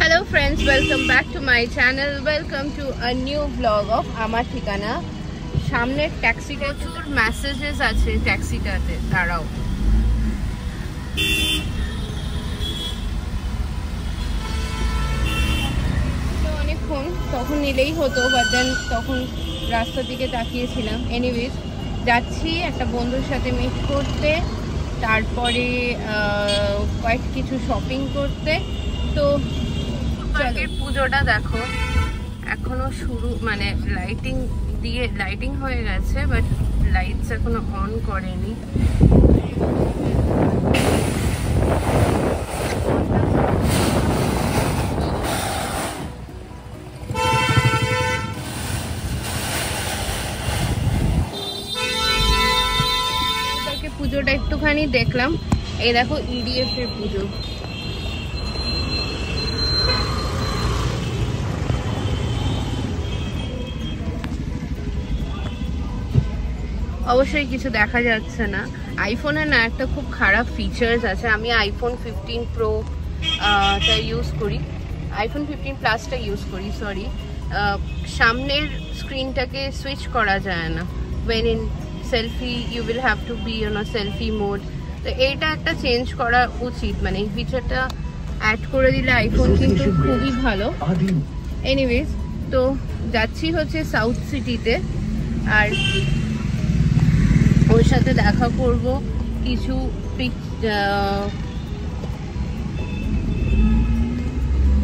Hello friends, welcome back to my channel. Welcome to a new vlog of Amar Thikana. সামনের ট্যাক্সিটা প্রচুর messages আছে ট্যাক্সিটাতে, দাঁড়াও। তো অনেকক্ষণ তখন নিলেই হতো, বাট দেন তখন রাস্তার দিকে তাকিয়েছিলাম। এনিওয়েজ যাচ্ছি একটা বন্ধুর সাথে মিট করতে, তারপরে কয়েক কিছু শপিং করতে। তো আগের পুজোটা দেখো, এখনো শুরু মানে লাইটিং হয়ে গেছে, বাট লাইটস এখনো অন করেনি। পুজোটা একটুখানি দেখলাম। এই দেখো ইডিএফ এর পুজো, অবশ্যই কিছু দেখা যাচ্ছে না। আইফোনে না একটা খুব খারাপ ফিচার্স আছে। আমি আইফোন 15 Pro টা ইউজ করি, আইফোন 15 প্লাসটা ইউজ করি, সরি। সামনের স্ক্রিনটাকে সুইচ করা যায় না। when in selfie you will have to be on a selfie mode. তো এইটা একটা চেঞ্জ করা উচিত, মানে এই ফিচারটা অ্যাড করে দিলে আইফোন কিন্তু খুবই ভালো। এনিওয়েজ তো যাচ্ছি হচ্ছে সাউথ সিটিতে, আর ওর সাথে দেখা করব কিছু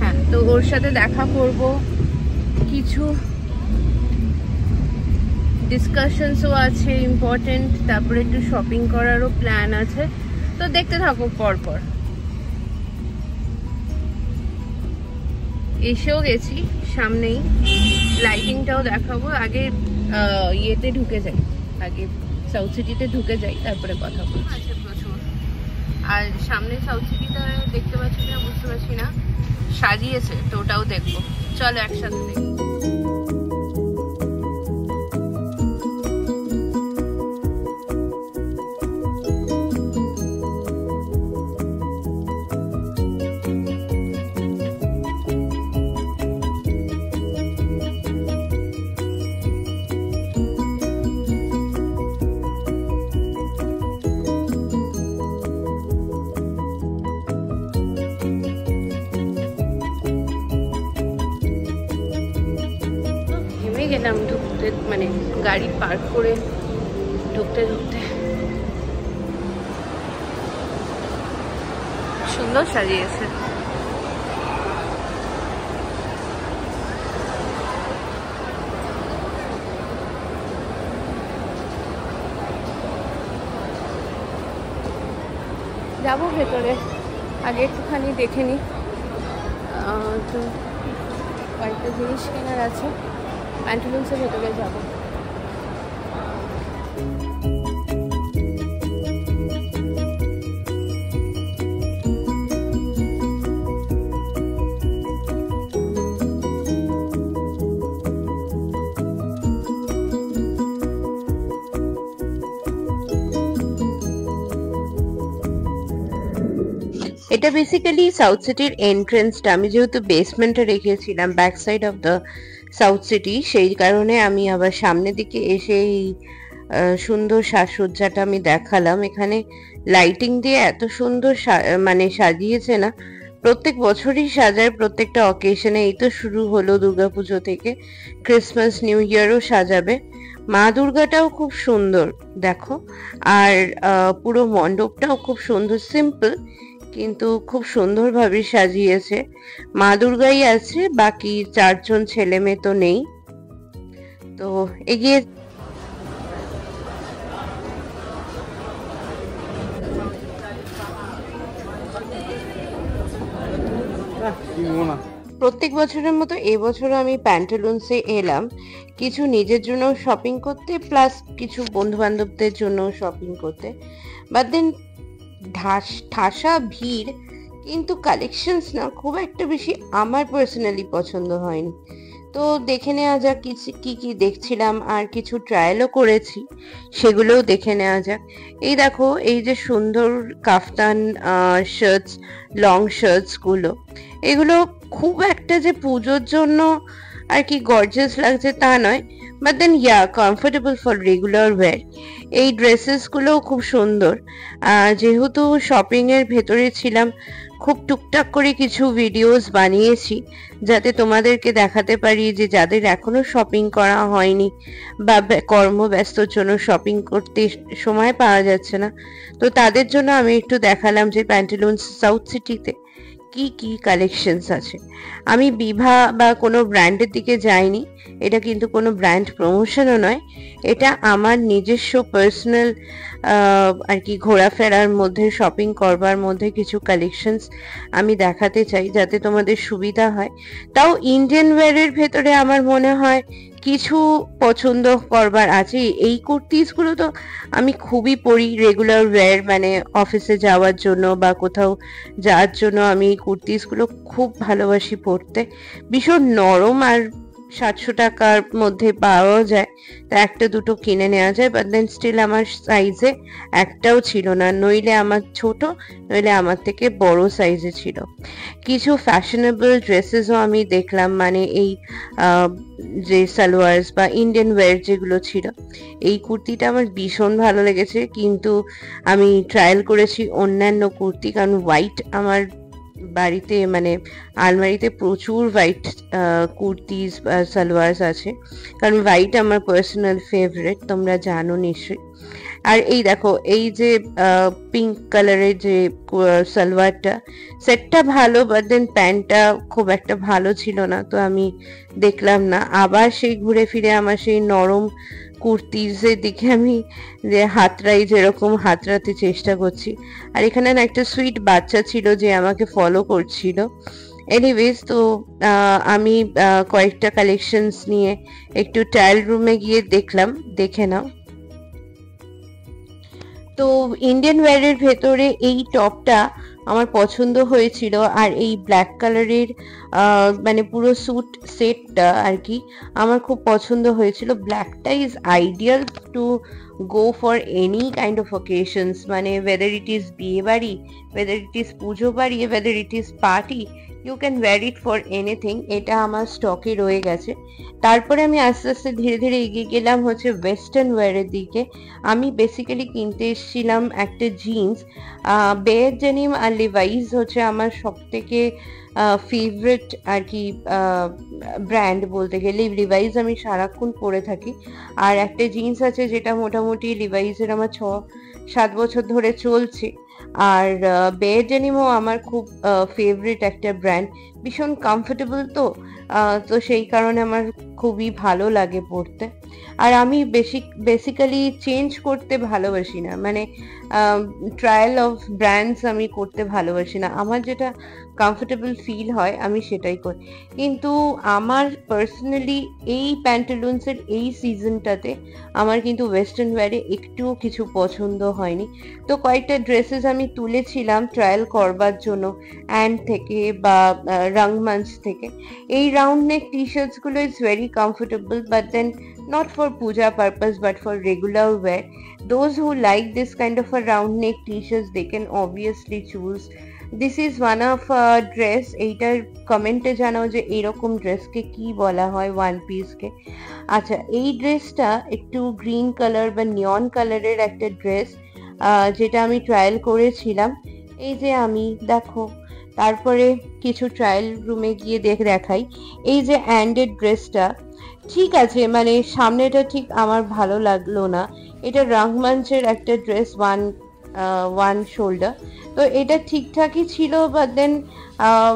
হ্যাঁ, তো ওর সাথে দেখা করব কিছু ডিসকাশনসও আছে ইম্পর্টেন্ট, তারপরে একটু শপিং করারও প্ল্যান আছে। তো দেখতে থাকো পরপর। এসেও গেছি সামনেই, লাইটিংটাও দেখাবো। আগে ইয়েতে ঢুকে যাই, আগে সাউথ সিটিতে ঢুকে যাই, তারপরে কথা বলছি। আছে প্রচুর, আর সামনে সাউথ সিটিটা দেখতে পাচ্ছি না, বুঝতে পারছি না, সাজিয়েছে, তো ওটাও দেখবো। চলো একসাথে দেখি। গেলাম ঢুকতে, মানে গাড়ি পার্ক করে ঢুকতে ঢুকতে। সুন্দর সাজিয়েছে। যাবো ভেতরে, আগে একটুখানি দেখে নি, তো কয়েকটা জিনিস কেনার আছে। প্যান্টালুন্সের ভেতরে যাবো। এটা বেসিক্যালি সাউথ সিটির এন্ট্রেন্সটা। আমি যেহেতু বেসমেন্টে রেখেছিলাম back side of the south city, সেই কারণে আমি আবার সামনের দিকে এসে এই সুন্দর সাজসজ্জাটা আমি দেখালাম। এখানে লাইটিং দিয়ে এত সুন্দর মানে সাজিয়েছে না, প্রত্যেক বছরই সাজায় প্রত্যেকটা অকেশনে। এই তো শুরু হলো দুর্গাপুজো থেকে, ক্রিসমাস নিউ ইয়ারও সাজাবে। মা দুর্গাটাও খুব সুন্দর দেখো, আর পুরো মণ্ডপটাও খুব সুন্দর, সিম্পল কিন্তু খুব সুন্দরভাবে সাজিয়েছে। মা দুর্গাই আছে, বাকি 4 জন ছেলে মেয়ে তো নেই। তো এগিয়ে প্রত্যেক বছরের মতো এবছরও আমি প্যান্টালুন্সে এলাম কিছু নিজের জন্য শপিং করতে, প্লাস কিছু বন্ধু বান্ধবদের জন্য শপিং করতে। বাট দেন ঠাসা ভিড়, কিন্তু কালেকশনস না খুব একটা বেশি আমার পার্সোনালি পছন্দ হয়নি। তো দেখে নেওয়া যাক কি কি দেখছিলাম, আর কিছু ট্রায়ালও করেছি, সেগুলোও দেখে নেওয়া যাক। এই দেখো, এই যে সুন্দর কাফতান শার্টস, লং শার্টস গুলো, এগুলো খুব একটা যে পুজোর জন্য আর কি গর্জিয়াস লাগছে তা নয়, but then comfortable for regular wear. এই ড্রেসেস গুলোও খুব সুন্দর। যেহেতু শপিং এর ভেতরে ছিলাম, খুব টুকটাক করে কিছু ভিডিওস বানিয়েছি যাতে তোমাদেরকে দেখাতে পারি যে যাদের এখনো শপিং করা হয়নি বা কর্মব্যস্তর জন্য শপিং করতে সময় পাওয়া যাচ্ছে না, তো তাদের জন্য আমি একটু দেখালাম যে প্যান্টালুনস সাউথ সিটিতে কি কি কালেকশনস আছে। আমি বিভা বা কোনো ব্র্যান্ডের দিকে যাইনি, এটা কিন্তু কোনো ব্র্যান্ড প্রমোশনও নয়, এটা আমার নিজস্ব পার্সোনাল আর কি ঘোরাফেরার মধ্যে, শপিং করবার মধ্যে কিছু কালেকশনস আমি দেখাতে চাই যাতে তোমাদের সুবিধা হয়। তাও ইন্ডিয়ান ওয়্যারের ভেতরে আমার মনে হয় কিছু পছন্দ করবার আছে। এই কুর্তিসগুলো তো আমি খুবই পরি রেগুলার ওয়্যার, মানে অফিসে যাওয়ার জন্য বা কোথাও যাওয়ার জন্য আমি এই কুর্তিসগুলো খুব ভালোবাসি পরতে। ভীষণ নরম, আর 700 টাকার মধ্যে পাওয়া যায়, তা একটা দুটো কিনে নেওয়া যায়, বাট দেন স্টিল আমার সাইজে একটাও ছিল না, নইলে আমার ছোট, নইলে আমার থেকে বড় সাইজে ছিল। কিছু ফ্যাশনেবল ড্রেসেসও আমি দেখলাম, মানে এই যে সালোয়ার্স বা ইন্ডিয়ান ওয়্যার যেগুলো ছিল। এই কুর্তিটা আমার ভীষণ ভালো লেগেছে, কিন্তু আমি ট্রায়াল করেছি অন্যান্য কুর্তি, কারণ হোয়াইট আমার বাড়িতে মানে আলমারিতে প্রচুর হোয়াইট কুর্তিস বা সালোয়ার্স আছে, কারণ হোয়াইট আমার পার্সোনাল ফেভারিট, তোমরা জানো নিশ্চয়ই। আর এই দেখো, এই যে পিঙ্ক কালারের যে সালোয়ারটা, সেটটা ভালো, বাট দেন প্যান্টটা খুব একটা ভালো ছিল না, তো আমি দেখলাম না। আবার সেই ঘুরে ফিরে আমার সেই নরম কুর্তিজের দিকে আমি যে যেরকম হাতড়াতে চেষ্টা করছি। আর এখানে না একটা সুইট বাচ্চা ছিল যে আমাকে ফলো করছিল। এনিওয়েজ, তো আমি কয়েকটা কালেকশনস নিয়ে একটু ট্রায়াল রুমে গিয়ে দেখলাম, দেখে নাও। তো ইন্ডিয়ান ওয়্যারের ভেতরে এই টপটা আমার পছন্দ হয়েছিল, আর এই ব্ল্যাক কালারের মানে পুরো স্যুট সেটটা আর কি আমার খুব পছন্দ হয়েছিল। ব্ল্যাকটা is ideal to go for any kind of occasions, মানে ওয়েদার ইট ইজ বিয়ে বাড়ি, ওয়েদার ইট ইজ পুজো বাড়ি, whether it is party, you can wear it for anything. এটা আমার স্টকে রয়ে গেছে। তারপরে আমি আস্তে আস্তে ধীরে ধীরে এগিয়ে গেলাম হচ্ছে ওয়েস্টার্ন ওয়্যারের দিকে। আমি বেসিক্যালি কিনতে এসেছিলাম একটা জিন্স। বেয়ার ডেনিম আর লিভাইস হচ্ছে আমার সব থেকে ফেভারিট আর কি ব্র্যান্ড বলতে গেলে। লিভাইস আমি সারাক্ষণ পরে থাকি। আর একটা জিন্স আছে যেটা মোটামুটি লিভাইসের আমার 6-7 বছর ধরে চলছে। আর বেয়ার ডেনিমও আমার খুব ফেভারিট একটা ব্র্যান্ড, ভীষণ কমফোর্টেবল, তো সেই কারণে আমার খুবই ভালো লাগে পরতে। আর আমি বেসিক্যালি চেঞ্জ করতে ভালোবাসি না, মানে ট্রায়াল অফ ব্র্যান্ডস আমি করতে ভালোবাসি না। আমার যেটা কমফোর্টেবল ফিল হয় আমি সেটাই করি। কিন্তু আমার পার্সোনালি এই প্যান্টালুন্সের এই সিজনটাতে আমার কিন্তু ওয়েস্টার্ন ওয়্যারে একটুও কিছু পছন্দ হয়নি। তো কয়েকটা ড্রেসেস আমি তুলেছিলাম ট্রায়াল করবার জন্য অ্যান্ড থেকে বা রংমঞ্চ থেকে। এই রাউন্ড নেক টি শার্টসগুলো is very comfortable, but then not for puja purpose but for regular wear. Those who like this kind of a round neck t-shirts, they can obviously choose. This is one of a dress. এইটার কমেন্টে জানাও যে এইরকম ড্রেসকে কি বলা হয়, one পিসকে। আচ্ছা, এই ড্রেসটা একটু গ্রিন কালার বা নিয়ন কালারের একটা ড্রেস, যেটা আমি ট্রায়াল করেছিলাম। এই যে আমি দেখো, তারপরে কিছু ট্রায়াল রুমে গিয়ে দেখাই। এই যে অ্যান্ডেড ড্রেসটা ঠিক আছে, মানে সামনেটা ঠিক আমার ভালো লাগলো না। এটা রংমঞ্চের একটা ড্রেস, ওয়ান শোল্ডার, তো এটা ঠিকঠাকই ছিল, বাট দেন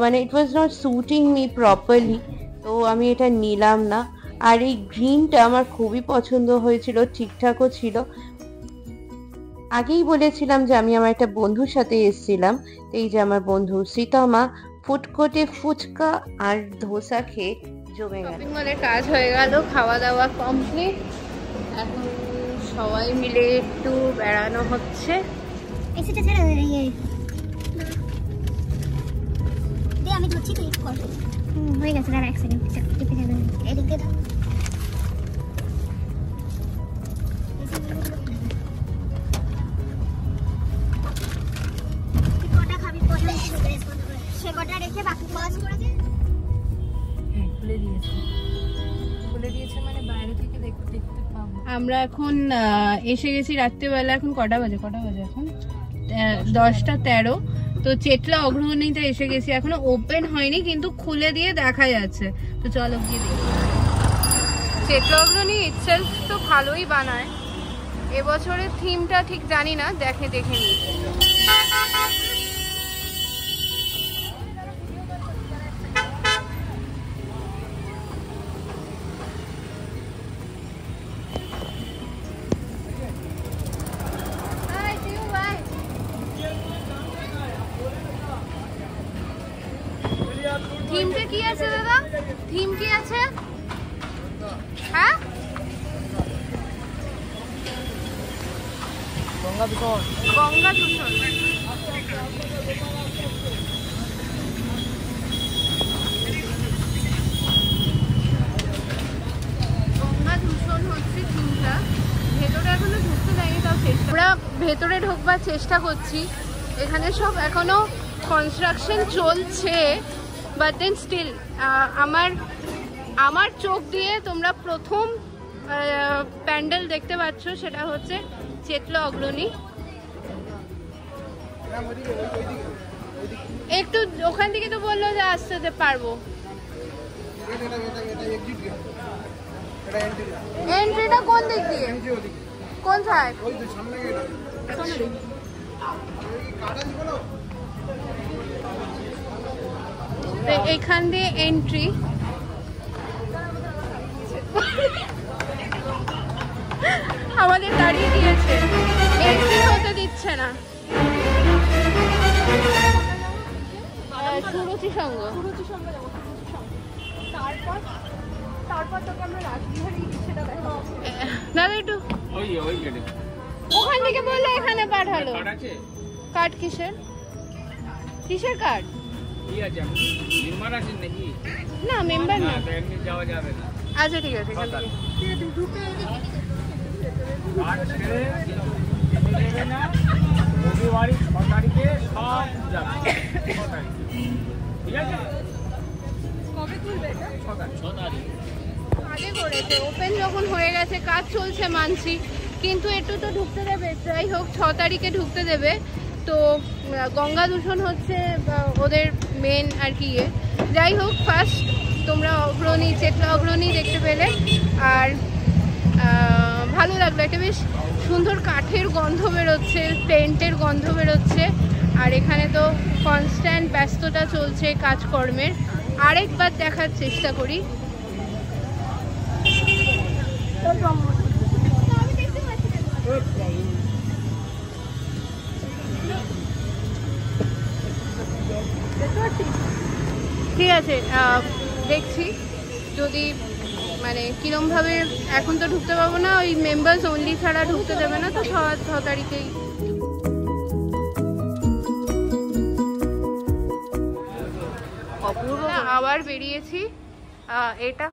মানে it was not suiting me properly, তো আমি এটা নিলাম না। আর এই গ্রিনটা আমার খুবই পছন্দ হয়েছিল, ঠিকঠাকও ছিল। আগেই বলেছিলাম যে আমি আমার একটা বন্ধুর সাথে এসেছিলাম, এই যে আমার বন্ধু সীতামা ফুটকোটে ফুচকা আর ধোসা খেয়ে জমে গেল। শপিং মলের কাজ হয়ে গেল, খাওয়া দাওয়া কমপ্লিট, এখন সবাই মিলে একটু বেড়ানো হচ্ছে। আমি ধরছি, তুই কর। হয়ে গেছে, দাঁড়া এক সেকেন্ড। আমরা এখন এসে গেছি রাত্রিবেলা। এখন কটা বাজে এখন 10:13। তো চেটলা অগ্রগণিতে এসে গেছি, এখনো ওপেন হয়নি কিন্তু খুলে দিয়ে দেখা যাচ্ছে। তো চলো গিয়ে দেখি। চেটলা অগ্রগণি ইটসেলফ তো ভালোই বানায়, এবছরের থিমটা ঠিক জানি না, দেখে নিই। থিমটা কি আছে দাদা? থিম কি আছে? হ্যাঁ, গঙ্গা দূষণ। গঙ্গা দূষণ হচ্ছে থিমটা। ভেতরে এখনো ঢুকতে দেয়নি, তাও চেষ্টা, আমরা ভেতরে ঢোকবার চেষ্টা করছি। এখানে সব এখনো কনস্ট্রাকশন চলছে, বাট দেন স্টিল আমার চোখ দিয়ে তোমরা প্রথম প্যান্ডেল দেখতে পাচ্ছ, সেটা হচ্ছে চেটলা অগ্রণী। একটু ওখান থেকে তো বললো যে আসতে পারবো। এন্ট্রিটা কোন দিক দিয়ে? কোন সাইড? এখান দিয়ে এন্ট্রি। আমাদের দাঁড়িয়ে দিয়েছে, এন্ট্রি হতে দিচ্ছে না। সুরুচি সঙ্গ। দাদা একটু ওখান থেকে বললো এখানে পাঠালো। কার্ড কিসের কার্ড? না মেম্বার না। আচ্ছা ঠিক আছে। আগে করেছে, ওপেন যখন হয়ে গেছে, কাজ চলছে মানছি, কিন্তু একটু তো ঢুকতে দেবে। যাই হোক 6 তারিখে ঢুকতে দেবে। তো গঙ্গা দূষণ হচ্ছে ওদের মেন আর কি। যাই হোক, ফার্স্ট তোমরা অগ্রণী, চেটলা অগ্রণী দেখতে পেলে, আর ভালো লাগলো। একটা বেশ সুন্দর কাঠের গন্ধ বেরোচ্ছে, পেন্টের গন্ধ বেরোচ্ছে, আর এখানে তো কনস্ট্যান্ট ব্যস্ততা চলছে কাজকর্মের। আরেকবার দেখার চেষ্টা করি। ঠিক আছে, দেখছি যদি মানে কিরমভাবে। এখন তো ঢুকতে পারবো না, ওই মেম্বার্স অনলি ছাড়া ঢুকতে দেবে না। তো 6 তারিখেই অপূর্ব আবার বেরিয়েছি। এটা